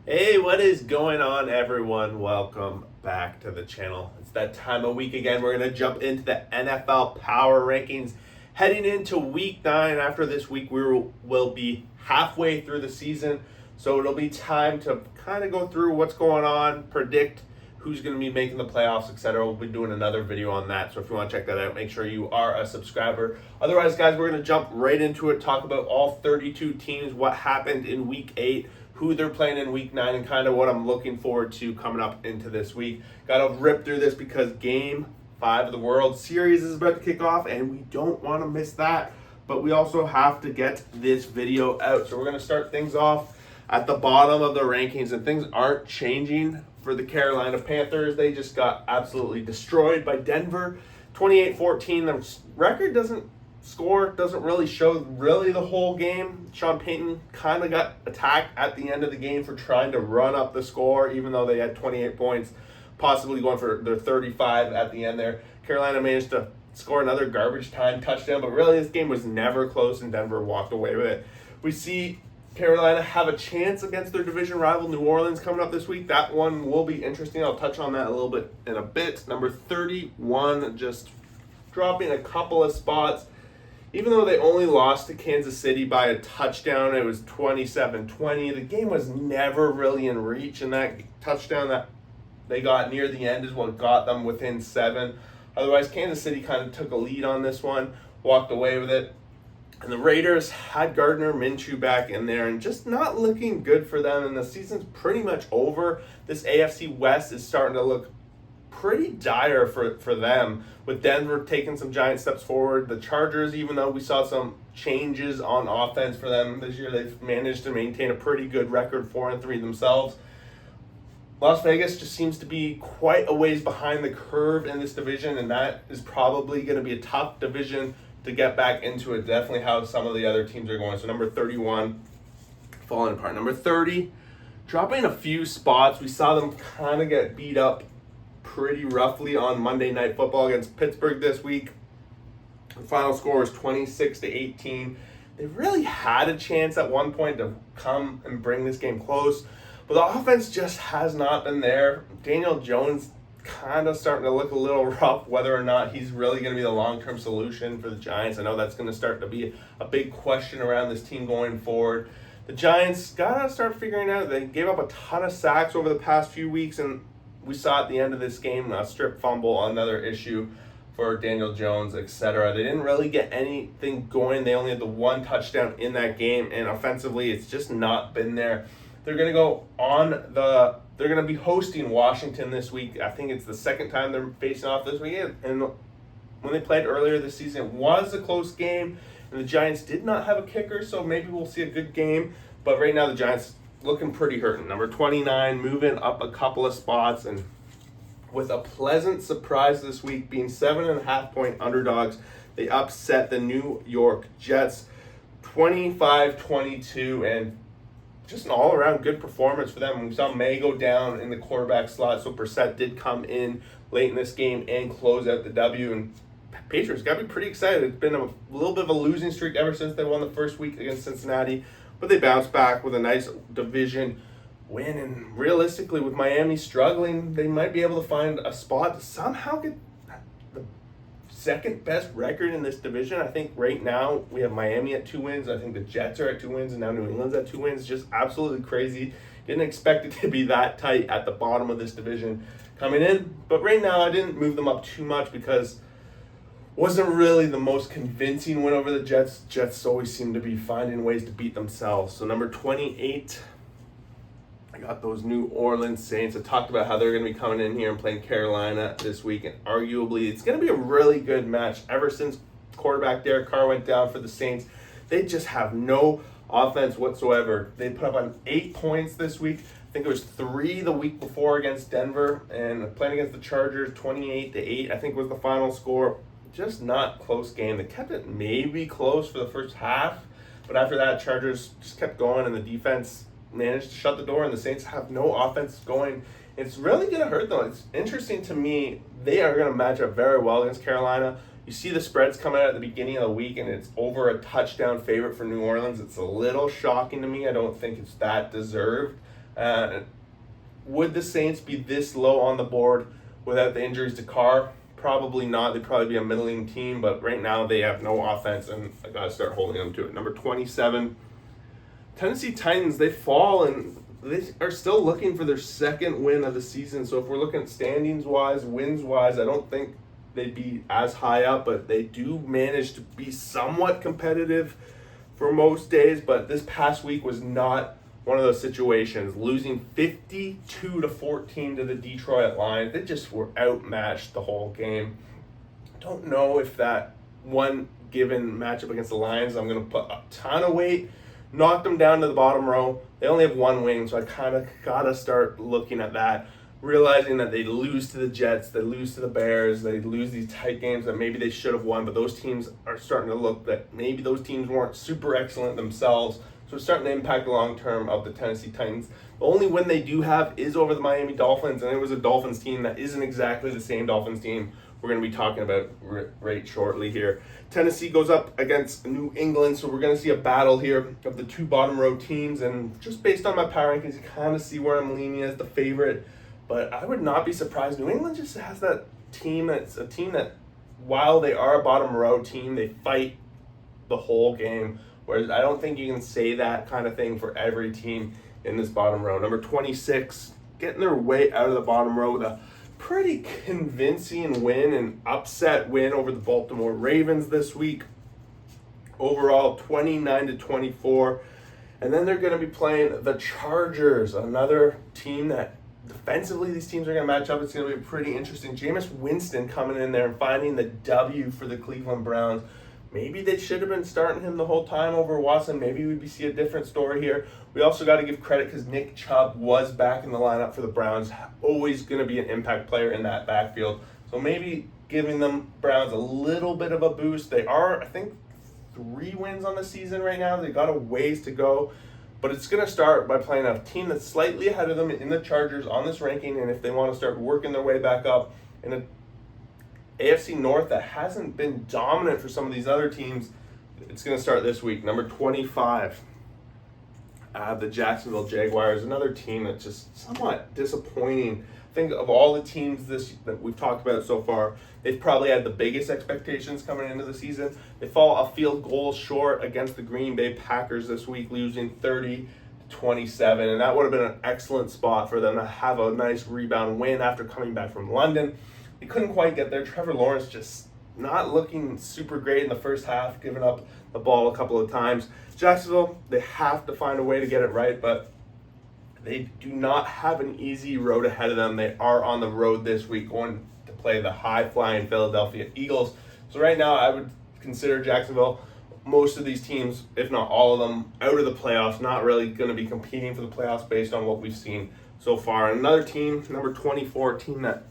Hey, what is going on, everyone? Welcome back to the channel. It's that time of week again. We're going to jump into the NFL Power Rankings. Heading into week 9. After this week, will be halfway through the season. So it'll be time to kind of go through what's going on, predict who's going to be making the playoffs, etc. We'll be doing another video on that. So if you want to check that out, make sure you are a subscriber. Otherwise, guys, we're going to jump right into it, talk about all 32 teams, what happened in week 8, who they're playing in week 9, and kind of what I'm looking forward to coming up into this week. Got to rip through this because Game 5 of the World Series is about to kick off, and we don't want to miss that. But we also have to get this video out. So we're going to start things off at the bottom of the rankings, and things aren't changing for the Carolina Panthers. They just got absolutely destroyed by Denver, 28-14. The record doesn't really show the whole game. Sean Payton kind of got attacked at the end of the game for trying to run up the score, even though they had 28 points, possibly going for their 35 at the end there. Carolina managed to score another garbage time touchdown, but really this game was never close, and Denver walked away with it. We see Carolina have a chance against their division rival New Orleans coming up this week. That one will be interesting. I'll touch on that a little bit in a bit. Number 31, just dropping a couple of spots. Even though they only lost to Kansas City by a touchdown, it was 27-20. The game was never really in reach, and that touchdown that they got near the end is what got them within 7. Otherwise, Kansas City kind of took a lead on this one, walked away with it. And the Raiders had Gardner Minshew back in there, and just not looking good for them. And the season's pretty much over. This AFC West is starting to look pretty dire for them, with Denver taking some giant steps forward. The Chargers, even though we saw some changes on offense for them this year, they've managed to maintain a pretty good record, 4-3 themselves. Las Vegas just seems to be quite a ways behind the curve in this division, and that is probably going to be a tough division to get back into it. Definitely how some of the other teams are going. So number 31, falling apart. Number 30, dropping a few spots. We saw them kind of get beat up pretty roughly on Monday Night Football against Pittsburgh this week. The final score was 26-18. They really had a chance at one point to come and bring this game close, but the offense just has not been there. Daniel Jones kind of starting to look a little rough, whether or not he's really going to be the long-term solution for the Giants. I know that's going to start to be a big question around this team going forward. The Giants got to start figuring out. They gave up a ton of sacks over the past few weeks, and we saw at the end of this game a strip fumble, another issue for Daniel Jones, etc. They didn't really get anything going. They only had the one touchdown in that game, and offensively, it's just not been there. They're going to they're going to be hosting Washington this week. I think it's the second time they're facing off this weekend. And when they played earlier this season, it was a close game, and the Giants did not have a kicker, so maybe we'll see a good game. But right now, the Giants looking pretty hurting. Number 29, moving up a couple of spots, and with a pleasant surprise this week, being 7.5-point underdogs, they upset the New York Jets 25-22, and just an all-around good performance for them. We saw May go down in the quarterback slot, so Brissett did come in late in this game and close out the W, and Patriots got to be pretty excited. It's been a little bit of a losing streak ever since they won the first week against Cincinnati, but they bounced back with a nice division win, and realistically, with Miami struggling, they might be able to find a spot to somehow get the second best record in this division. I think right now we have Miami at 2 wins. I think the Jets are at 2 wins, and now New England's at 2 wins. Just absolutely crazy. Didn't expect it to be that tight at the bottom of this division coming in, but right now I didn't move them up too much because wasn't really the most convincing win over the Jets. Jets always seem to be finding ways to beat themselves. So number 28, I got those New Orleans Saints. I talked about how they're going to be coming in here and playing Carolina this week, and arguably it's going to be a really good match. Ever since quarterback Derek Carr went down for the Saints, they just have no offense whatsoever. They put up on 8 points this week. I think it was 3 the week before against Denver, and playing against the Chargers, 28-8, I think was the final score. Just not close game. They kept it maybe close for the first half, but after that, Chargers just kept going, and the defense managed to shut the door, and the Saints have no offense going. It's really going to hurt them. It's interesting to me. They are going to match up very well against Carolina. You see the spreads coming out at the beginning of the week, and it's over a touchdown favorite for New Orleans. It's a little shocking to me. I don't think it's that deserved. Would the Saints be this low on the board without the injuries to Carr? Probably not. They'd probably be a middling team, but right now they have no offense, and I got to start holding them to it. Number 27, Tennessee Titans. They fall, and they are still looking for their second win of the season. So if we're looking at standings-wise, wins-wise, I don't think they'd be as high up, but they do manage to be somewhat competitive for most days. But this past week was not one of those situations, losing 52-14 to the Detroit Lions. They just were outmatched the whole game. Don't know if that one given matchup against the Lions, I'm going to put a ton of weight, knock them down to the bottom row. They only have one win, so I kind of got to start looking at that, realizing that they lose to the Jets, they lose to the Bears, they lose these tight games that maybe they should have won, but those teams are starting to look that maybe those teams weren't super excellent themselves. So it's starting to impact the long term of the Tennessee Titans. The only win they do have is over the Miami Dolphins, and it was a Dolphins team that isn't exactly the same Dolphins team we're going to be talking about right shortly here. Tennessee goes up against New England, so we're going to see a battle here of the two bottom row teams, and just based on my power rankings, you kind of see where I'm leaning as the favorite, but I would not be surprised. New England just has that team that's a team that, while they are a bottom row team, they fight the whole game. Whereas I don't think you can say that kind of thing for every team in this bottom row. Number 26, getting their way out of the bottom row with a pretty convincing win, an upset win over the Baltimore Ravens this week. Overall, 29-24. And then they're going to be playing the Chargers, another team that defensively these teams are going to match up. It's going to be pretty interesting. Jameis Winston coming in there and finding the W for the Cleveland Browns. Maybe they should have been starting him the whole time over Watson. Maybe we'd see a different story here. We also got to give credit because Nick Chubb was back in the lineup for the Browns. Always going to be an impact player in that backfield. So maybe giving them Browns a little bit of a boost. They are, I think, 3 wins on the season right now. They got a ways to go. But it's going to start by playing a team that's slightly ahead of them in the Chargers on this ranking. And if they want to start working their way back up in a AFC North that hasn't been dominant for some of these other teams, it's going to start this week. Number 25, the Jacksonville Jaguars, another team that's just somewhat disappointing. I think of all the teams that we've talked about so far, they've probably had the biggest expectations coming into the season. They fall a field goal short against the Green Bay Packers this week, losing 30-27, and that would have been an excellent spot for them to have a nice rebound win after coming back from London. They couldn't quite get there. Trevor Lawrence just not looking super great in the first half, giving up the ball a couple of times. Jacksonville, they have to find a way to get it right, but they do not have an easy road ahead of them. They are on the road this week going to play the high-flying Philadelphia Eagles. So right now I would consider Jacksonville, most of these teams, if not all of them, out of the playoffs, not really going to be competing for the playoffs based on what we've seen so far. Another team, number 24, team that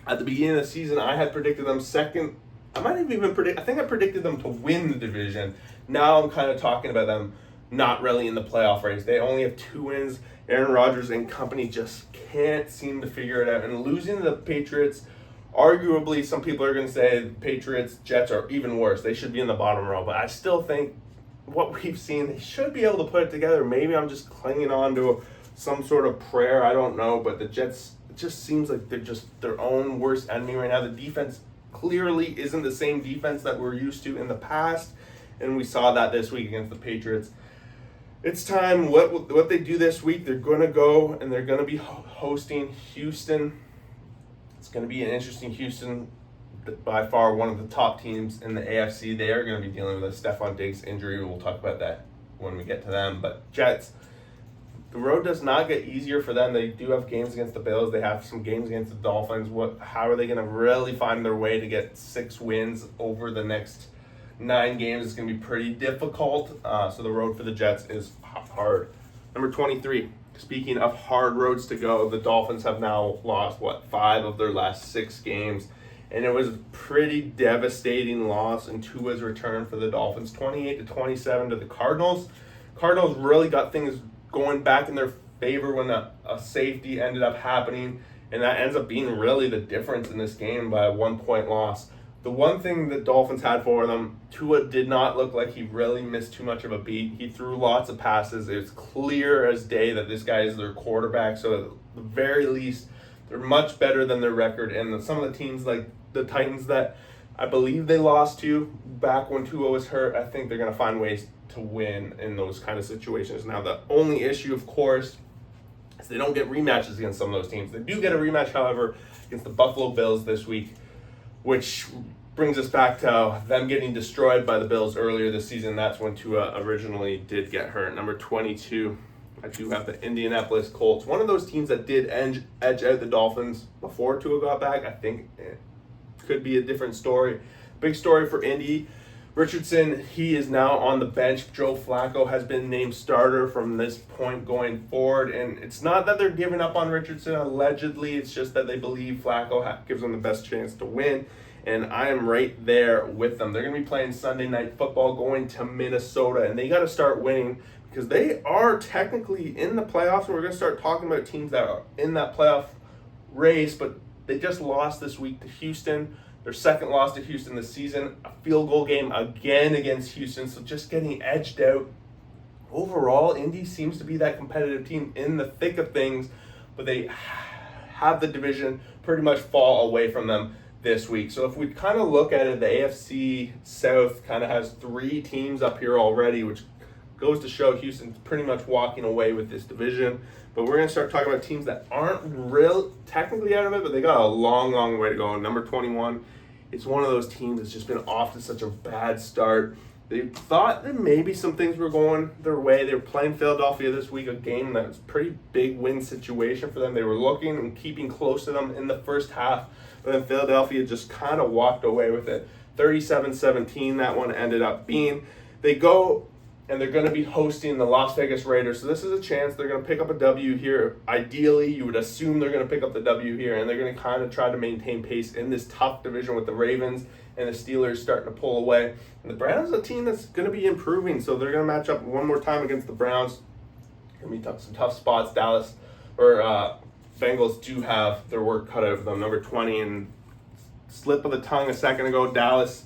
at the beginning of the season, I had predicted them second. I think I predicted them to win the division. Now I'm kind of talking about them not really in the playoff race. They only have 2 wins. Aaron Rodgers and company just can't seem to figure it out. And losing to the Patriots, arguably some people are going to say the Patriots, Jets are even worse. They should be in the bottom row. But I still think what we've seen, they should be able to put it together. Maybe I'm just clinging on to some sort of prayer. I don't know. But the Jets, it just seems like they're just their own worst enemy right now. The defense clearly isn't the same defense that we're used to in the past. And we saw that this week against the Patriots. It's time. What they do this week, they're going to go and they're going to be hosting Houston. It's going to be an interesting Houston, by far one of the top teams in the AFC. They are going to be dealing with a Stephon Diggs injury. We'll talk about that when we get to them. But Jets, the road does not get easier for them. They do have games against the Bills. They have some games against the Dolphins. How are they going to really find their way to get 6 wins over the next 9 games? Is going to be pretty difficult. So the road for the Jets is hard. Number 23, speaking of hard roads to go, the Dolphins have now lost, 5 of their last 6 games. And it was a pretty devastating loss in Tua's return for the Dolphins, 28-27 to the Cardinals. Cardinals really got things going back in their favor when a safety ended up happening. And that ends up being really the difference in this game by a 1-point loss. The one thing the Dolphins had for them, Tua did not look like he really missed too much of a beat. He threw lots of passes. It was clear as day that this guy is their quarterback. So at the very least, they're much better than their record. And some of the teams like the Titans that I believe they lost to back when Tua was hurt, I think they're going to find ways to win in those kind of situations. Now, the only issue, of course, is they don't get rematches against some of those teams. They do get a rematch, however, against the Buffalo Bills this week, which brings us back to them getting destroyed by the Bills earlier this season. That's when Tua originally did get hurt. Number 22, I do have the Indianapolis Colts. One of those teams that did edge out the Dolphins before Tua got back. I think it could be a different story. Big story for Indy. Richardson, he is now on the bench. Joe Flacco has been named starter from this point going forward. And it's not that they're giving up on Richardson, allegedly. It's just that they believe Flacco gives them the best chance to win. And I am right there with them. They're going to be playing Sunday Night Football, going to Minnesota. And they got to start winning because they are technically in the playoffs. And we're going to start talking about teams that are in that playoff race. But they just lost this week to Houston. Their second loss to Houston this season, a field goal game again against Houston, so just getting edged out. Overall, Indy seems to be that competitive team in the thick of things, but they have the division pretty much fall away from them this week. So if we kind of look at it, the AFC South kind of has 3 teams up here already, which goes to show Houston's pretty much walking away with this division. But we're going to start talking about teams that aren't real technically out of it, but they got a long, long way to go. Number 21, it's one of those teams that's just been off to such a bad start. They thought that maybe some things were going their way. They were playing Philadelphia this week, a game that was a pretty big win situation for them. They were looking and keeping close to them in the first half, but then Philadelphia just kind of walked away with it. 37-17, that one ended up being. They go and they're going to be hosting the Las Vegas Raiders. So this is a chance they're going to pick up a W here. Ideally, you would assume they're going to pick up the W here, and they're going to kind of try to maintain pace in this tough division with the Ravens and the Steelers starting to pull away. And the Browns are a team that's going to be improving, so they're going to match up one more time against the Browns. Going to be some tough spots. Bengals do have their work cut out for them. Number 20, and slip of the tongue a second ago, Dallas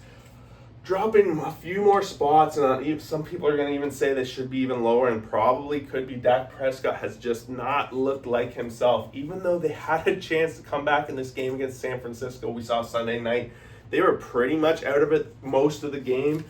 dropping a few more spots, and some people are going to even say they should be even lower, and probably could be. Dak Prescott has just not looked like himself, even though they had a chance to come back in this game against San Francisco. We saw Sunday night. They were pretty much out of it most of the game,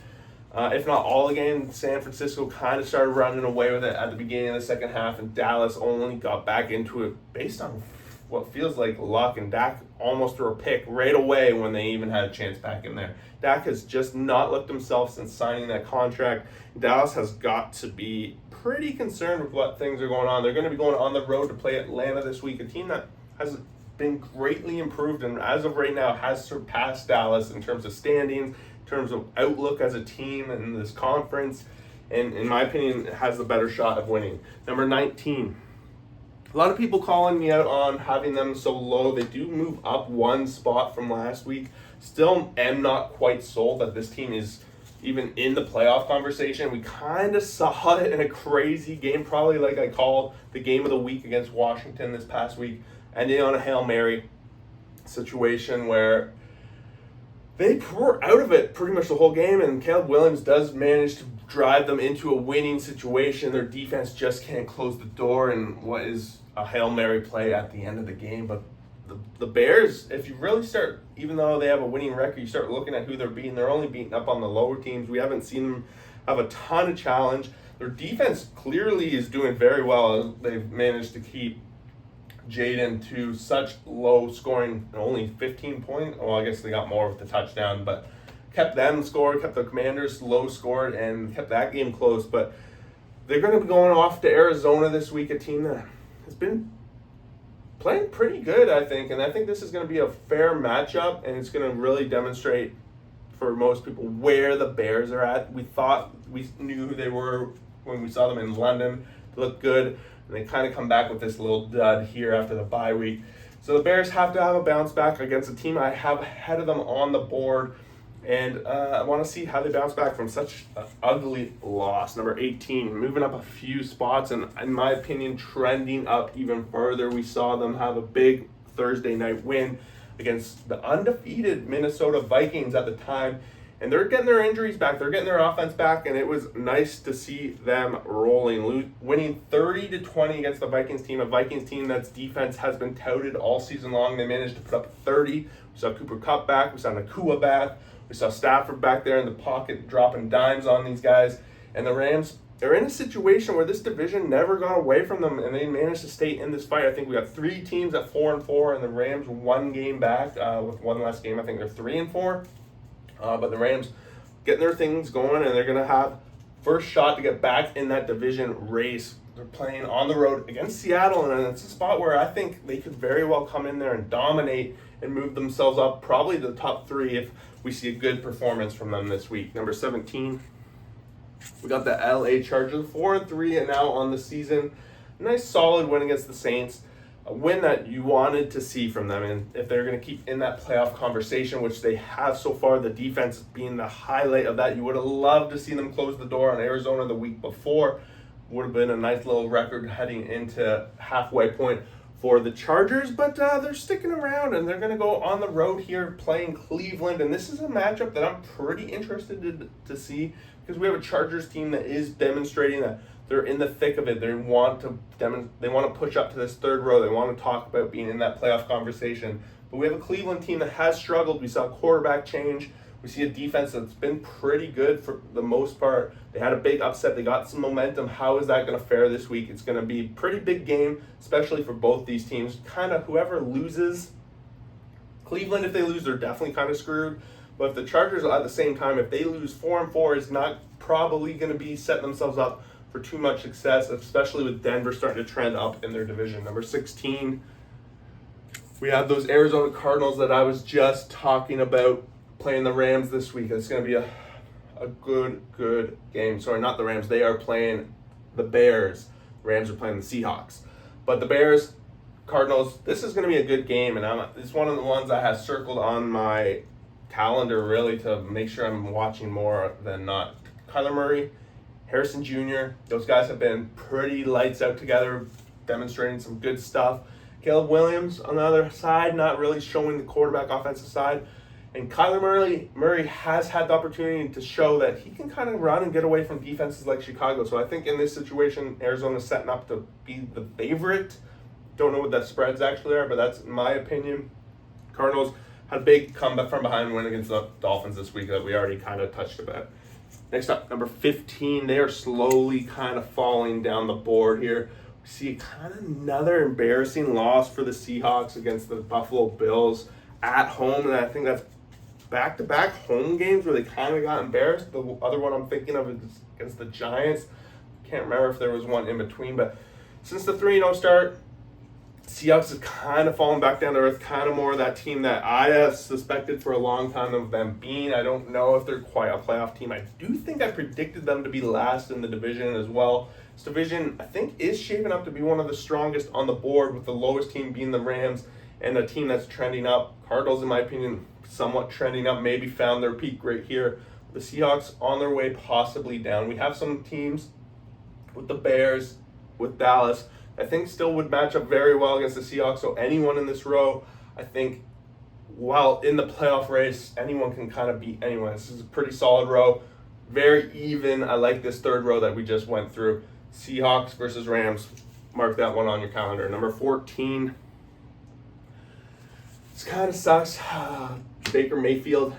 if not all the game. San Francisco kind of started running away with it at the beginning of the second half, and Dallas only got back into it based on what feels like luck, and Dak almost threw a pick right away when they even had a chance back in there. Dak has just not looked himself since signing that contract. Dallas has got to be pretty concerned with what things are going on. They're going to be going on the road to play Atlanta this week, a team that has been greatly improved and as of right now has surpassed Dallas in terms of standings, in terms of outlook as a team in this conference, and in my opinion has the better shot of winning. Number 19. A lot of people calling me out on having them so low. They do move up one spot from last week. Still am not quite sold that this team is even in the playoff conversation. We kind of saw it in a crazy game, probably like I called the game of the week against Washington this past week, ending on a Hail Mary situation where they were out of it pretty much the whole game, and Caleb Williams does manage to drive them into a winning situation. Their defense just can't close the door, and what is a Hail Mary play at the end of the game. But the Bears, if you really start, even though they have a winning record, you start looking at who they're beating. They're only beating up on the lower teams. We haven't seen them have a ton of challenge. Their defense clearly is doing very well. They've managed to keep Jaden to such low scoring, only 15 points. Well, I guess they got more with the touchdown, but kept them scored, kept the Commanders low scored, and kept that game close. But they're going to be going off to Arizona this week, a team that has been playing pretty good, I think. And I think this is going to be a fair matchup, and it's going to really demonstrate for most people where the Bears are at. We thought we knew who they were when we saw them in London. They looked good, and they kind of come back with this little dud here after the bye week. So the Bears have to have a bounce back against a team I have ahead of them on the board. And I want to see how they bounce back from such an ugly loss. Number 18, moving up a few spots, and in my opinion, trending up even further. We saw them have a big Thursday night win against the undefeated Minnesota Vikings at the time. And they're getting their injuries back. They're getting their offense back, and it was nice to see them rolling, winning 30-20 against the Vikings team, a Vikings team that's defense has been touted all season long. They managed to put up 30. We saw Cooper Kupp back. We saw Nakua back. We saw Stafford back there in the pocket dropping dimes on these guys. And the Rams are in a situation where this division never got away from them, and they managed to stay in this fight. I think we got 3 teams at 4-4, and the Rams 1 game back with one last game. I think they're 3-4. But the Rams getting their things going, and they're going to have first shot to get back in that division race. They're playing on the road against Seattle, and it's a spot where I think they could very well come in there and dominate and move themselves up probably to the top 3 if we see a good performance from them this week. Number 17, we got the LA Chargers, 4-3 and now on the season. Nice solid win against the Saints. A win that you wanted to see from them, and if they're going to keep in that playoff conversation, which they have so far, the defense being the highlight of that. You would have loved to see them close the door on Arizona the week before. Would have been a nice little record heading into halfway point for the Chargers, but they're sticking around, and they're going to go on the road here playing Cleveland, and this is a matchup that I'm pretty interested to see, because we have a Chargers team that is demonstrating that they're in the thick of it. They want to push up to this third row. They want to talk about being in that playoff conversation. But we have a Cleveland team that has struggled. We saw quarterback change. We see a defense that's been pretty good for the most part. They had a big upset. They got some momentum. How is that going to fare this week? It's going to be a pretty big game, especially for both these teams. Kind of whoever loses. Cleveland, if they lose, they're definitely kind of screwed. But if the Chargers at the same time, if they lose 4-4, is not probably going to be setting themselves up for too much success, especially with Denver starting to trend up in their division. Number 16, we have those Arizona Cardinals that I was just talking about playing the Rams this week. It's going to be a good game. Sorry, not the Rams. They are playing the Bears. The Rams are playing the Seahawks. But the Bears, Cardinals, this is going to be a good game, and it's one of the ones I have circled on my calendar really to make sure I'm watching more than not. Kyler Murray, Harrison Jr., those guys have been pretty lights out together, demonstrating some good stuff. Caleb Williams on the other side, not really showing the quarterback offensive side. And Kyler Murray has had the opportunity to show that he can kind of run and get away from defenses like Chicago. So I think in this situation, Arizona's setting up to be the favorite. Don't know what the spreads actually are, but that's my opinion. Cardinals had a big comeback from behind win against the Dolphins this week that we already kind of touched about. Next up, number 15, they are slowly kind of falling down the board here. We see kind of another embarrassing loss for the Seahawks against the Buffalo Bills at home, and I think that's back-to-back home games where they kind of got embarrassed. The other one I'm thinking of is against the Giants. Can't remember if there was one in between, but since the 3-0 start, Seahawks have kind of fallen back down to earth, kind of more of that team that I have suspected for a long time of them being. I don't know if they're quite a playoff team. I do think I predicted them to be last in the division as well. This division, I think, is shaping up to be one of the strongest on the board, with the lowest team being the Rams and a team that's trending up. Cardinals, in my opinion, somewhat trending up, maybe found their peak right here. The Seahawks on their way possibly down. We have some teams with the Bears, with Dallas, I think still would match up very well against the Seahawks. So anyone in this row, I think, while in the playoff race, anyone can kind of beat anyone. This is a pretty solid row. Very even. I like this third row that we just went through. Seahawks versus Rams. Mark that one on your calendar. Number 14. This kind of sucks. Baker Mayfield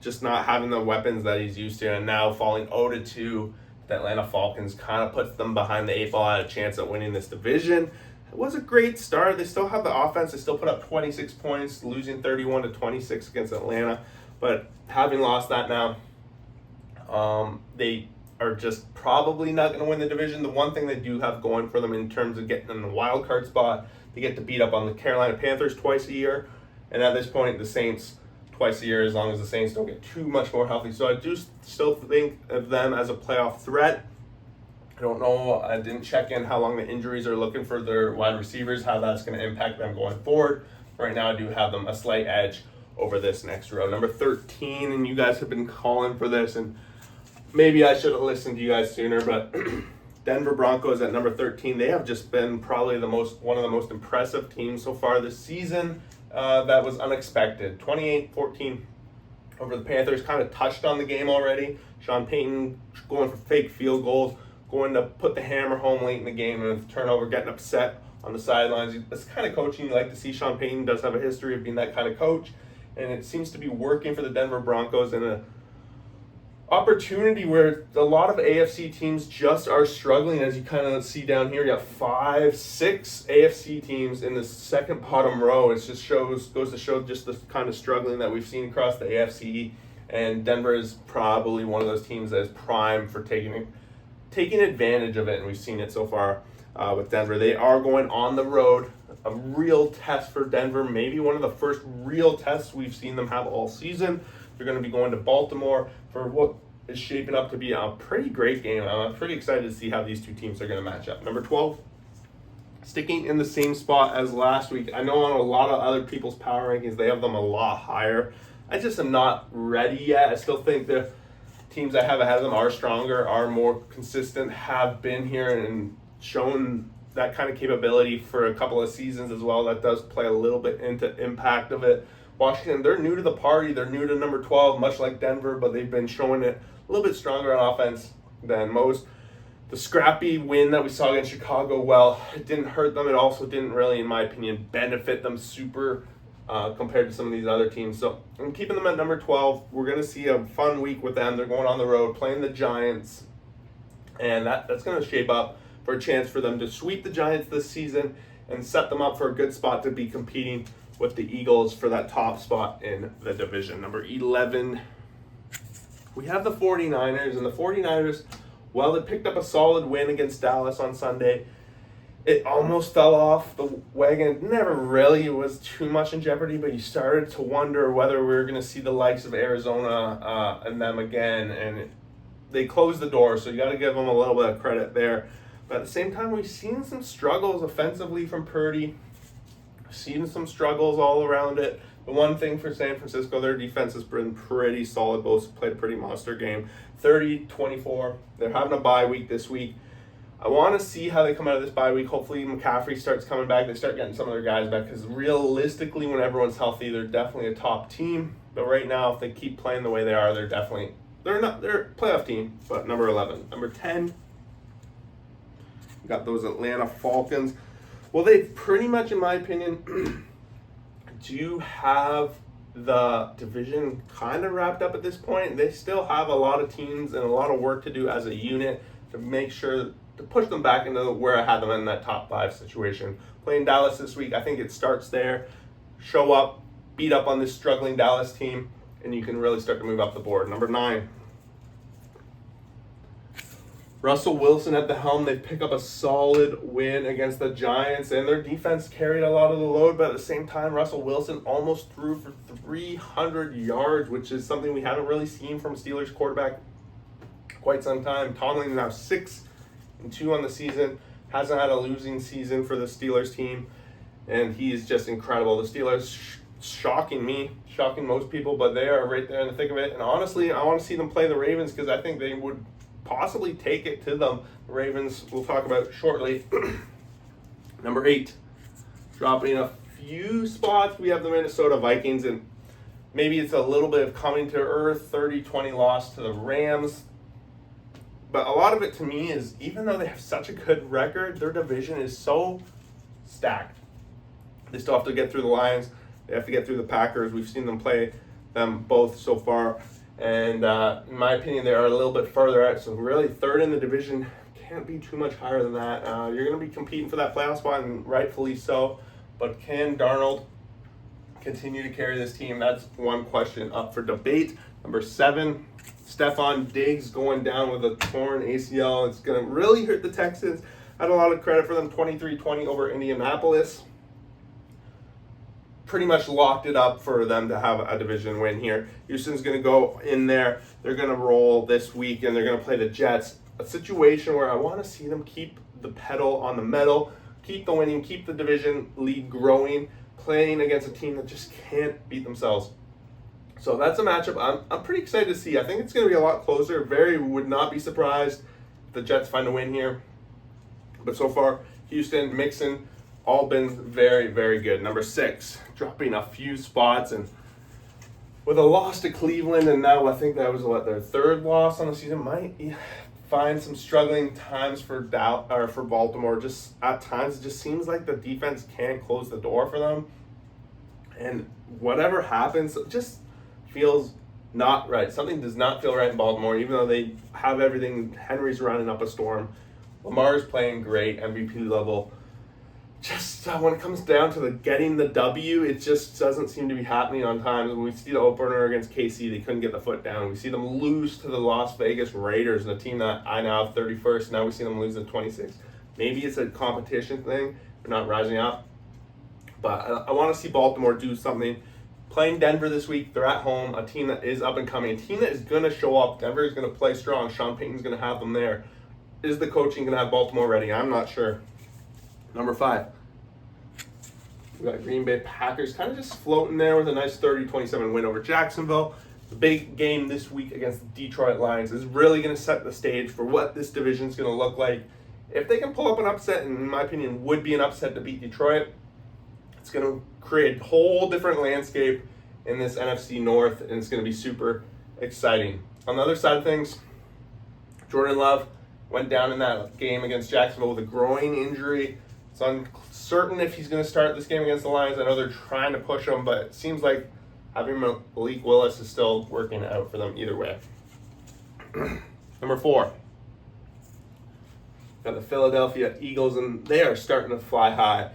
just not having the weapons that he's used to, and now falling 0-2. The Atlanta Falcons kind of puts them behind the 8 ball, had a chance at winning this division. It was a great start. They still have the offense. They still put up 26 points, losing 31-26 against Atlanta. But having lost that now, they are just probably not going to win the division. The one thing they do have going for them in terms of getting in the wild card spot, they get to beat up on the Carolina Panthers twice a year. And at this point, the Saints twice a year, as long as the Saints don't get too much more healthy. So I do still think of them as a playoff threat. I don't know. I didn't check in how long the injuries are looking for their wide receivers, how that's going to impact them going forward. Right now, I do have them a slight edge over this next row. Number 13, and you guys have been calling for this, and maybe I should have listened to you guys sooner, but Denver Broncos at number 13. They have just been probably one of the most impressive teams so far this season. that was unexpected. 28-14 over the Panthers. Kind of touched on the game already. Sean Payton going for fake field goals, going to put the hammer home late in the game, and with the turnover, getting upset on the sidelines. That's the kind of coaching you like to see. Sean Payton does have a history of being that kind of coach, and it seems to be working for the Denver Broncos in an opportunity where a lot of AFC teams just are struggling. As you kind of see down here, you got 5, 6 AFC teams in the second bottom row. It just goes to show just the kind of struggling that we've seen across the AFC, and Denver is probably one of those teams that is prime for taking advantage of it, and we've seen it so far with Denver. They are going on the road, a real test for Denver, maybe one of the first real tests we've seen them have all season. They're going to be going to Baltimore for what is shaping up to be a pretty great game. I'm pretty excited to see how these two teams are going to match up. Number 12, sticking in the same spot as last week. I know on a lot of other people's power rankings, they have them a lot higher. I just am not ready yet. I still think the teams I have ahead of them are stronger, are more consistent, have been here and shown that kind of capability for a couple of seasons as well. That does play a little bit into impact of it. Washington, they're new to the party. They're new to number 12, much like Denver, but they've been showing it a little bit stronger on offense than most. The scrappy win that we saw against Chicago, well, it didn't hurt them. It also didn't really, in my opinion, benefit them super compared to some of these other teams. So I'm keeping them at number 12. We're going to see a fun week with them. They're going on the road, playing the Giants, and that's going to shape up for a chance for them to sweep the Giants this season and set them up for a good spot to be competing with the Eagles for that top spot in the division. Number 11, we have the 49ers, and the 49ers, well, they picked up a solid win against Dallas on Sunday. It almost fell off the wagon. It never really was too much in jeopardy, but you started to wonder whether we were going to see the likes of Arizona and them again, and they closed the door, so you got to give them a little bit of credit there. But at the same time, we've seen some struggles offensively from Purdy, seen some struggles all around it. The one thing for San Francisco, their defense has been pretty solid. Both played a pretty monster game. 30-24. They're having a bye week this week. I want to see how they come out of this bye week. Hopefully McCaffrey starts coming back. They start getting some of their guys back, because realistically, when everyone's healthy, they're definitely a top team. But right now, if they keep playing the way they are, they're a playoff team. But number 11. Number 10, got those Atlanta Falcons. Well, they pretty much, in my opinion, do have the division kind of wrapped up at this point. They still have a lot of teams and a lot of work to do as a unit to make sure to push them back into where I had them in that top 5 situation. Playing Dallas this week, I think it starts there. Show up, beat up on this struggling Dallas team, and you can really start to move up the board. Number 9. Russell Wilson at the helm. They pick up a solid win against the Giants, and their defense carried a lot of the load, but at the same time, Russell Wilson almost threw for 300 yards, which is something we haven't really seen from a Steelers quarterback quite some time. Tomlin now 6-2 on the season, hasn't had a losing season for the Steelers team, and he's just incredible. The Steelers shocking me, shocking most people, but they are right there in the thick of it, and honestly, I want to see them play the Ravens, because I think they would possibly take it to them. The Ravens, we'll talk about shortly. Number 8, dropping a few spots, we have the Minnesota Vikings, and maybe it's a little bit of coming to earth. 30-20 loss to the Rams. But a lot of it to me is, even though they have such a good record, their division is so stacked. They still have to get through the Lions. They have to get through the Packers. We've seen them play them both so far. And in my opinion, they are a little bit further out. So really, 3rd in the division, can't be too much higher than that. You're going to be competing for that playoff spot, and rightfully so. But can Darnold continue to carry this team? That's one question up for debate. Number 7, Stephon Diggs going down with a torn ACL. It's going to really hurt the Texans. I had a lot of credit for them, 23-20 over Indianapolis. Pretty much locked it up for them to have a division win here. Houston's going to go in there. They're going to roll this week, and they're going to play the Jets. A situation where I want to see them keep the pedal on the metal, keep the winning, keep the division lead growing, playing against a team that just can't beat themselves. So that's a matchup I'm pretty excited to see. I think it's going to be a lot closer. Would not be surprised if the Jets find a win here. But so far, Houston, Mixon, all been very, very good. Number 6, dropping a few spots, and with a loss to Cleveland, and now I think that was their 3rd loss on the season, might find some struggling times for Baltimore. Just at times, it just seems like the defense can't close the door for them, and whatever happens, it just feels not right. Something does not feel right in Baltimore, even though they have everything. Henry's running up a storm. Lamar's playing great, MVP level. Just when it comes down to getting the W, it just doesn't seem to be happening on time. When we see the opener against KC, they couldn't get the foot down. We see them lose to the Las Vegas Raiders, a team that I now have 31st. Now we see them lose to 26th. Maybe it's a competition thing. They're not rising up. But I want to see Baltimore do something. Playing Denver this week, they're at home, a team that is up and coming, a team that is going to show up. Denver is going to play strong. Sean Payton's going to have them there. Is the coaching going to have Baltimore ready? I'm not sure. Number 5, we got Green Bay Packers kind of just floating there with a nice 30-27 win over Jacksonville. The big game this week against the Detroit Lions is really going to set the stage for what this division is going to look like. If they can pull up an upset, and in my opinion would be an upset to beat Detroit, it's going to create a whole different landscape in this NFC North, and it's going to be super exciting. On the other side of things, Jordan Love went down in that game against Jacksonville with a groin injury. It's uncertain if he's going to start this game against the Lions. I know they're trying to push him, but it seems like having Malik Willis is still working out for them either way. Number 4, got the Philadelphia Eagles, and they are starting to fly high.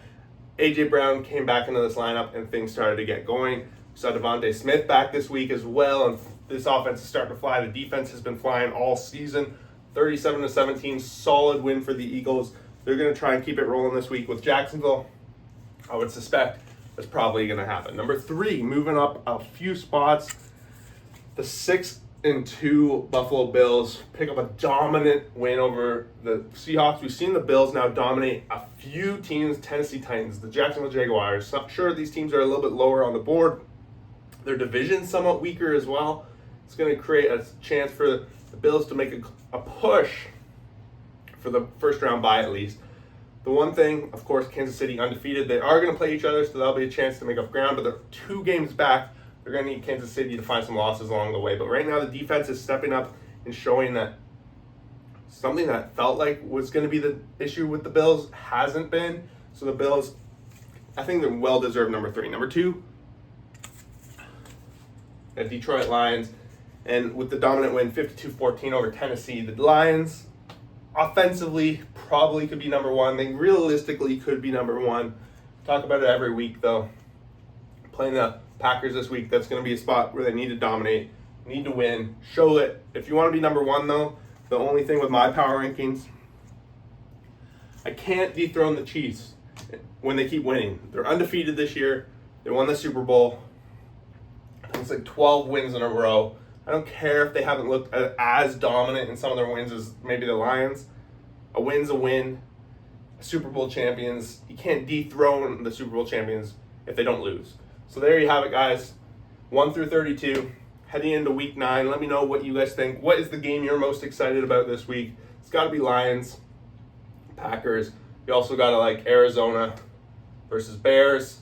A.J. Brown came back into this lineup, and things started to get going. We saw Devontae Smith back this week as well, and this offense is starting to fly. The defense has been flying all season. 37-17, solid win for the Eagles. They're going to try and keep it rolling this week with Jacksonville. I would suspect that's probably going to happen. Number 3, moving up a few spots, the 6-2 Buffalo Bills pick up a dominant win over the Seahawks. We've seen the Bills now dominate a few teams, Tennessee Titans, the Jacksonville Jaguars. Not sure these teams are a little bit lower on the board. Their division's somewhat weaker as well. It's going to create a chance for the Bills to make a push for the first round bye at least. The one thing, of course, Kansas City undefeated. They are going to play each other, so that'll be a chance to make up ground, but they're 2 games back. They're going to need Kansas City to find some losses along the way. But right now, the defense is stepping up and showing that something that felt like was going to be the issue with the Bills hasn't been. So the Bills, I think they're well-deserved number 3. Number 2, the Detroit Lions. And with the dominant win, 52-14 over Tennessee, the Lions offensively probably could be number 1. They realistically could be number 1. Talk about it every week, though. Playing the Packers this week, that's going to be a spot where they need to dominate, need to win, show it. If you want to be number 1, though, the only thing with my power rankings, I can't dethrone the Chiefs when they keep winning. They're undefeated this year. They won the Super Bowl. It's like 12 wins in a row. I don't care if they haven't looked as dominant in some of their wins as maybe the Lions. A win's a win. Super Bowl champions. You can't dethrone the Super Bowl champions if they don't lose. So there you have it, guys. 1 through 32. Heading into week 9. Let me know what you guys think. What is the game you're most excited about this week? It's got to be Lions, Packers. You also got to like Arizona versus Bears.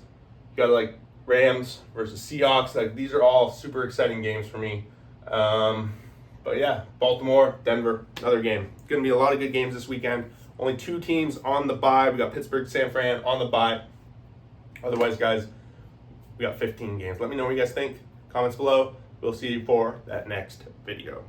You got to like Rams versus Seahawks. Like, these are all super exciting games for me. But yeah, Baltimore, Denver, another game. It's going to be a lot of good games this weekend. Only 2 teams on the bye. We got Pittsburgh, San Fran on the bye. Otherwise, guys, we got 15 games. Let me know what you guys think. Comments below. We'll see you for that next video.